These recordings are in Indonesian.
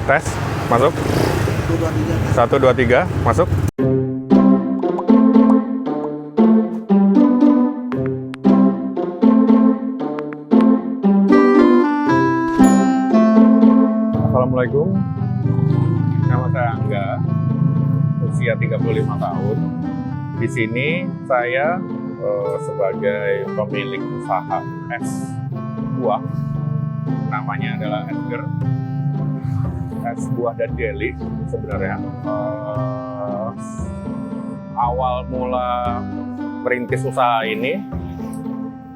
Tes, masuk. 1, 2, 3, masuk. Assalamualaikum. Nama saya Angga, usia 35 tahun. Di sini saya sebagai pemilik usaha es buah. Namanya adalah Edgar. Es buah dan jelly sebenarnya. Awal mula merintis usaha ini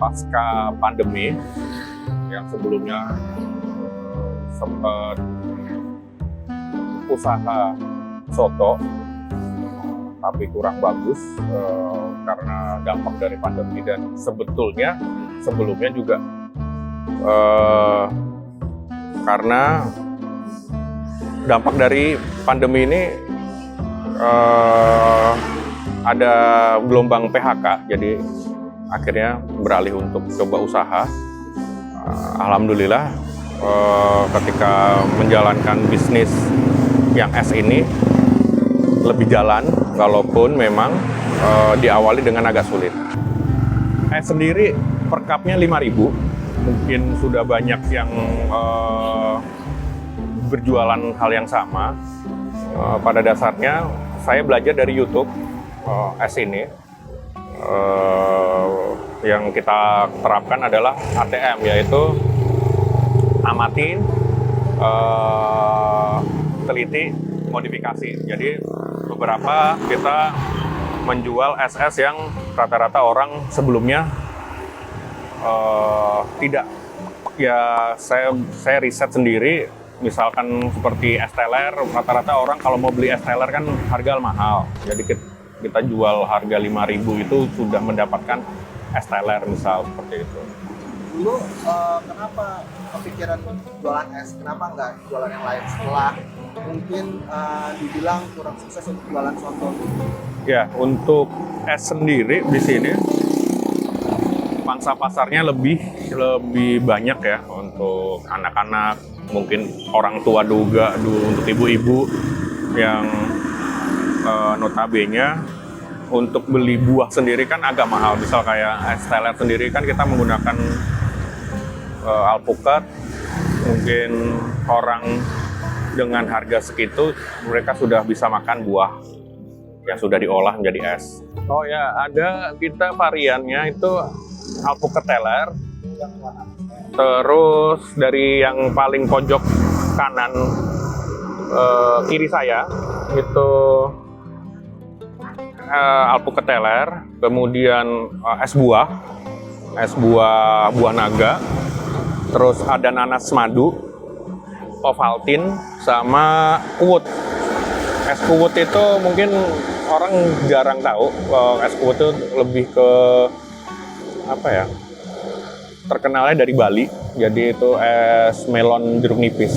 pasca pandemi, yang sebelumnya sempat usaha soto tapi kurang bagus karena dampak dari pandemi, dan sebelumnya juga karena dampak dari pandemi ini ada gelombang PHK, jadi akhirnya beralih untuk coba usaha. Alhamdulillah ketika menjalankan bisnis yang es ini lebih jalan, walaupun memang diawali dengan agak sulit. Es sendiri per cupnya 5.000, mungkin sudah banyak yang berjualan hal yang sama. Pada dasarnya saya belajar dari YouTube es ini. Yang kita terapkan adalah ATM, yaitu amati, teliti, modifikasi. Jadi beberapa kita menjual es-es yang rata-rata orang sebelumnya tidak. Ya saya riset sendiri, misalkan seperti es teler, rata-rata orang kalau mau beli es teler kan harga mahal. Jadi kita jual harga 5.000 itu sudah mendapatkan es teler misal, seperti itu. Dulu kenapa kepikiran jualan es? Kenapa nggak jualan yang lain setelah mungkin dibilang kurang sukses untuk jualan soto? Ya, untuk es sendiri di sini pangsa pasarnya lebih banyak ya untuk anak-anak, mungkin orang tua juga, untuk ibu-ibu yang notabene untuk beli buah sendiri kan agak mahal. Misal kayak es teler sendiri kan kita menggunakan alpukat, mungkin orang dengan harga segitu mereka sudah bisa makan buah yang sudah diolah menjadi es. Oh ya, ada kita variannya itu alpukat teler. Terus dari yang paling pojok kanan kiri saya itu alpukat teler, kemudian es buah naga, terus ada nanas madu, Ovaltine, sama kuwut. Es kuwut itu mungkin orang jarang tahu. Es kuwut itu lebih ke apa ya? Terkenalnya dari Bali. Jadi itu es melon jeruk nipis.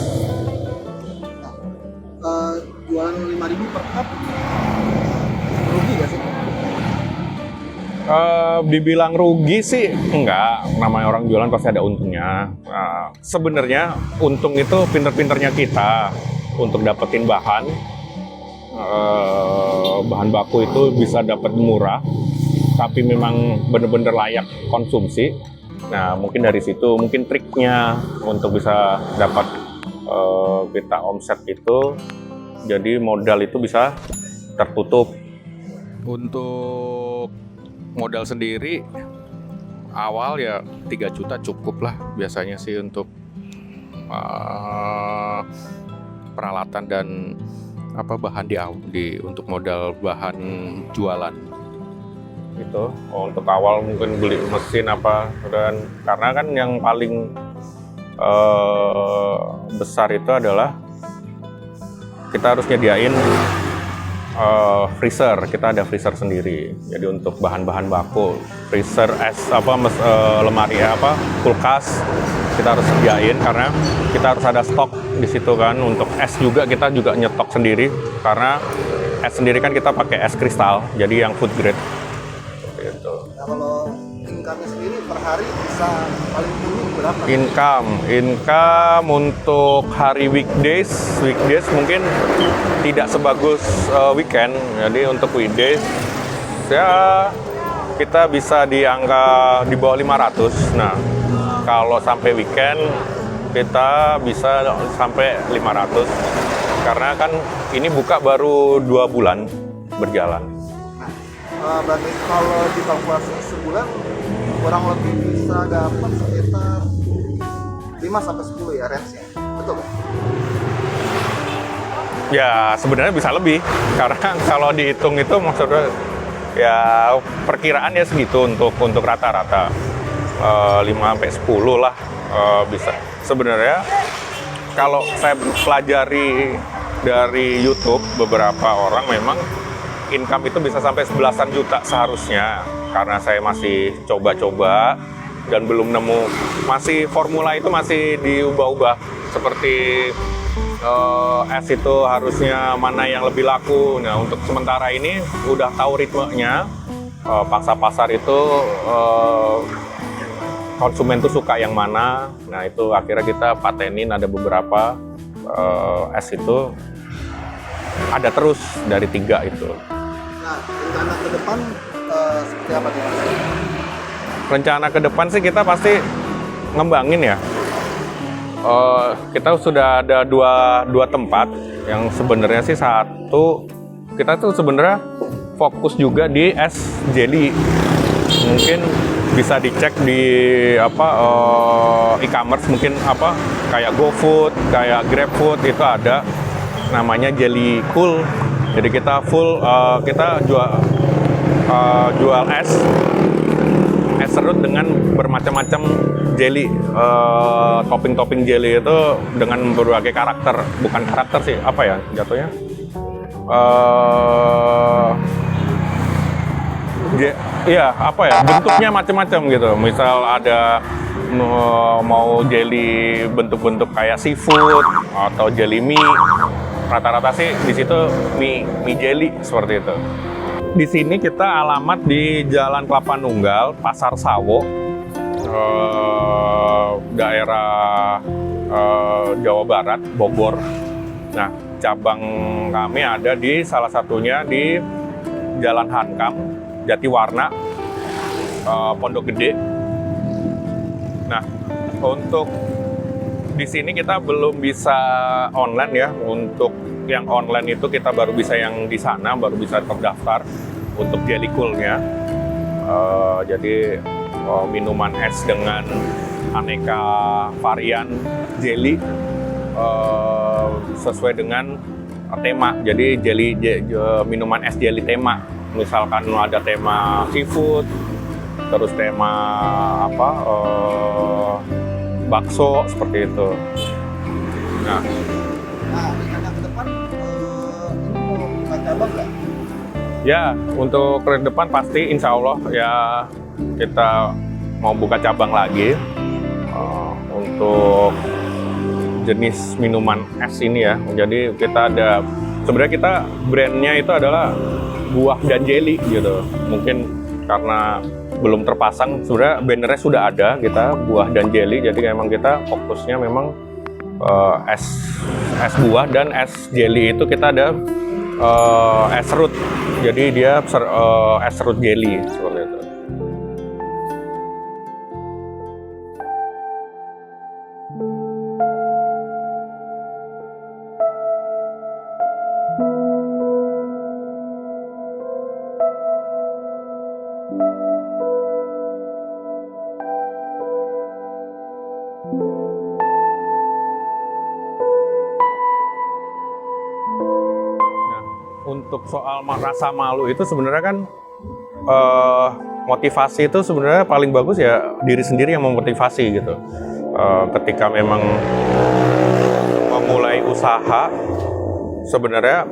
Jualan 5.000 per cup, rugi nggak sih? Dibilang rugi sih enggak, namanya orang jualan pasti ada untungnya. Sebenarnya untung itu pinter-pinternya kita untuk dapetin bahan baku itu bisa dapat murah, tapi memang bener-bener layak konsumsi. Nah, mungkin dari situ mungkin triknya untuk bisa dapat kita omset itu, jadi modal itu bisa tertutup. Untuk modal sendiri awal ya 3 juta cukup lah biasanya sih untuk peralatan dan bahan untuk modal bahan jualan itu. Untuk awal mungkin beli mesin dan karena kan yang paling besar itu adalah kita harus nyediain freezer. Kita ada freezer sendiri. Jadi untuk bahan-bahan baku, freezer es lemari kulkas kita harus sediain, karena kita harus ada stok di situ kan. Untuk es juga kita nyetok sendiri, karena es sendiri kan kita pakai es kristal, jadi yang food grade. Gitu. Nah, kalau income-nya sendiri per hari bisa paling tinggi berapa? Income untuk hari weekdays mungkin tidak sebagus weekend. Jadi untuk weekdays ya kita bisa di angka di bawah 500. Nah, kalau sampai weekend kita bisa sampai 500. Karena kan ini buka baru 2 bulan berjalan. Berarti kalau dikalkulasi sebulan kurang lebih bisa dapat sekitar 5-10 ya range-nya, betul nggak? Ya sebenarnya bisa lebih, karena kalau dihitung itu maksudnya ya perkiraan ya segitu untuk rata-rata 5-10 lah bisa. Sebenarnya kalau saya pelajari dari YouTube beberapa orang memang income itu bisa sampai 11-an juta seharusnya, karena saya masih coba-coba dan belum nemu, masih formula itu masih diubah-ubah seperti es itu harusnya mana yang lebih laku. Nah untuk sementara ini udah tahu ritmenya, pangsa pasar itu konsumen tuh suka yang mana. Nah itu akhirnya kita patenin, ada beberapa es itu ada terus dari 3 itu. Nah, rencana ke depan seperti apa nih Mas? Rencana ke depan sih kita pasti ngembangin ya. Kita sudah ada dua tempat yang sebenarnya sih satu kita tuh sebenarnya fokus juga di es jelly. Mungkin bisa dicek di e-commerce mungkin kayak GoFood, kayak GrabFood itu ada namanya Jelly Cool. Jadi kita full kita jual es serut dengan bermacam-macam jelly, topping jelly itu dengan berbagai karakter, bukan karakter sih, apa ya jatuhnya? Iya, apa ya? Bentuknya macam-macam gitu. Misal ada mau jelly bentuk-bentuk kayak seafood atau jelly mie. Rata-rata sih di situ mie jelly seperti itu. Di sini kita alamat di Jalan Kelapa Nunggal, Pasar Sawo, daerah Jawa Barat, Bogor. Nah, cabang kami ada di salah satunya di Jalan Hankam, Jatiwarna, Pondok Gede. Nah, untuk di sini kita belum bisa online ya. Untuk yang online itu kita baru bisa yang di sana, baru bisa terdaftar untuk Jelly Cool-nya. Jadi minuman es dengan aneka varian jelly sesuai dengan tema. Jadi minuman es jelly tema. Misalkan ada tema seafood, terus tema bakso seperti itu. Nah, rencana ke depan ini mau buka cabang nggak? ya untuk ke depan pasti insya Allah ya kita mau buka cabang lagi untuk jenis minuman es ini ya. Jadi kita ada, sebenarnya kita brandnya itu adalah buah dan jelly gitu. Mungkin karena belum terpasang, sebenarnya bannernya sudah ada kita buah dan jelly. Jadi memang kita fokusnya memang es buah dan es jelly itu kita ada es serut. Jadi dia es serut jelly seperti itu. Untuk soal rasa malu itu sebenarnya kan motivasi itu sebenarnya paling bagus ya diri sendiri yang memotivasi gitu. Ketika memang memulai usaha, sebenarnya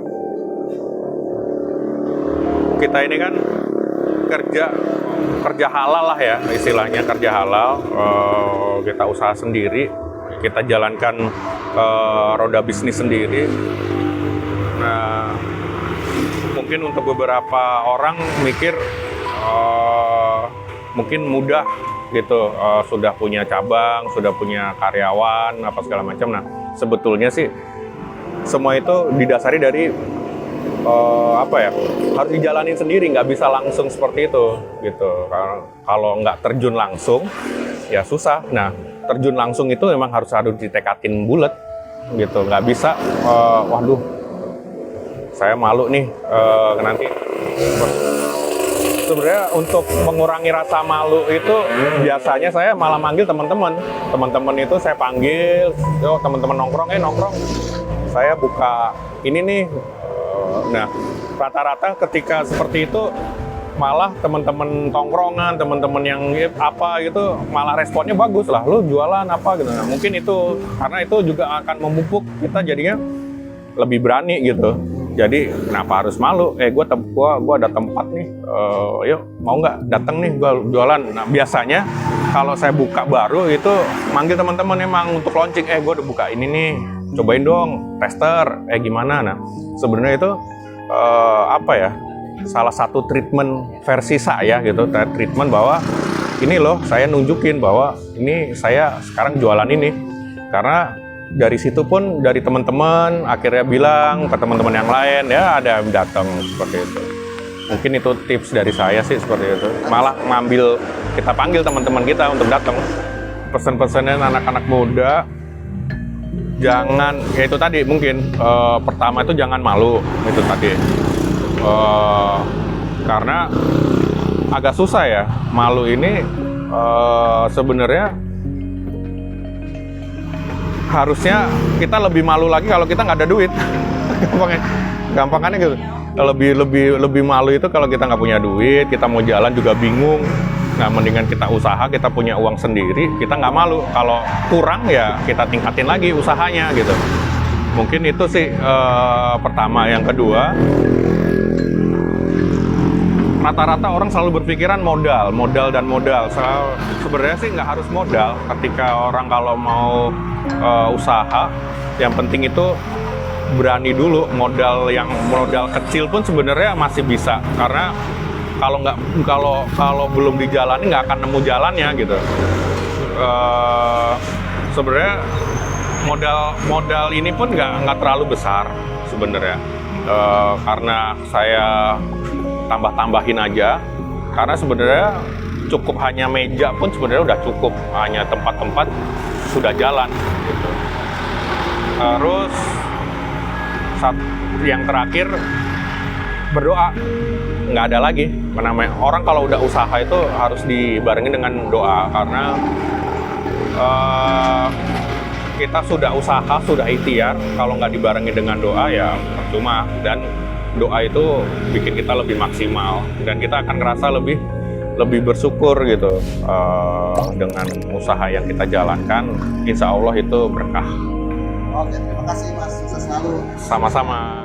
kita ini kan kerja halal lah ya istilahnya, kerja halal. Kita usaha sendiri, kita jalankan roda bisnis sendiri. Nah, mungkin untuk beberapa orang mikir mungkin mudah gitu, sudah punya cabang, sudah punya karyawan, apa segala macam. Nah, sebetulnya sih semua itu didasari dari apa ya, harus dijalanin sendiri, nggak bisa langsung seperti itu gitu. Kalau nggak terjun langsung ya susah. Nah, terjun langsung itu memang harus ditekatin bulat gitu, nggak bisa waduh saya malu nih nanti. Sebenarnya untuk mengurangi rasa malu itu biasanya saya malah manggil teman-teman itu saya panggil, yo teman-teman nongkrong saya buka ini nih. Nah, rata-rata ketika seperti itu malah teman-teman tongkrongan, teman-teman yang apa gitu malah responnya bagus lah, lu jualan apa gitu. Nah, mungkin itu karena itu juga akan memupuk kita jadinya lebih berani gitu. Jadi kenapa harus malu? Gua ada tempat nih, yuk mau nggak datang nih gua jualan. Nah, biasanya kalau saya buka baru itu manggil teman-teman emang untuk launching, gua udah buka ini nih, cobain dong, tester, gimana? Nah, sebenarnya itu apa ya? Salah satu treatment versi saya gitu, treatment bahwa ini loh saya nunjukin bahwa ini saya sekarang jualan ini. Karena dari situ pun dari teman-teman akhirnya bilang ke teman-teman yang lain, ya ada yang datang seperti itu. Mungkin itu tips dari saya sih seperti itu. Malah kita panggil teman-teman kita untuk datang. Pesan-pesannya anak-anak muda, jangan, ya itu tadi mungkin pertama itu jangan malu, itu tadi. Karena agak susah ya, malu ini sebenarnya harusnya kita lebih malu lagi kalau kita nggak ada duit. Gampangannya gitu. Lebih malu itu kalau kita nggak punya duit, kita mau jalan juga bingung. Nah, mendingan kita usaha, kita punya uang sendiri, kita nggak malu. Kalau kurang ya kita tingkatin lagi usahanya gitu. Mungkin itu sih pertama. Yang kedua, rata-rata orang selalu berpikiran modal. Sebenarnya sih nggak harus modal. Ketika orang kalau mau usaha, yang penting itu berani dulu. Modal kecil pun sebenarnya masih bisa. Karena kalau belum dijalani nggak akan nemu jalannya gitu. Sebenarnya modal ini pun nggak terlalu besar sebenarnya. Karena saya tambah-tambahin aja, karena sebenarnya cukup hanya meja pun sebenarnya udah cukup, hanya tempat-tempat sudah jalan gitu. Terus yang terakhir, berdoa. Nggak ada lagi, namanya orang kalau udah usaha itu harus dibarengin dengan doa, karena kita sudah usaha, sudah ikhtiar, kalau nggak dibarengin dengan doa ya percuma. Dan doa itu bikin kita lebih maksimal dan kita akan ngerasa lebih bersyukur gitu dengan usaha yang kita jalankan. Insya Allah itu berkah. Oke, terima kasih Mas, sukses selalu. Sama-sama.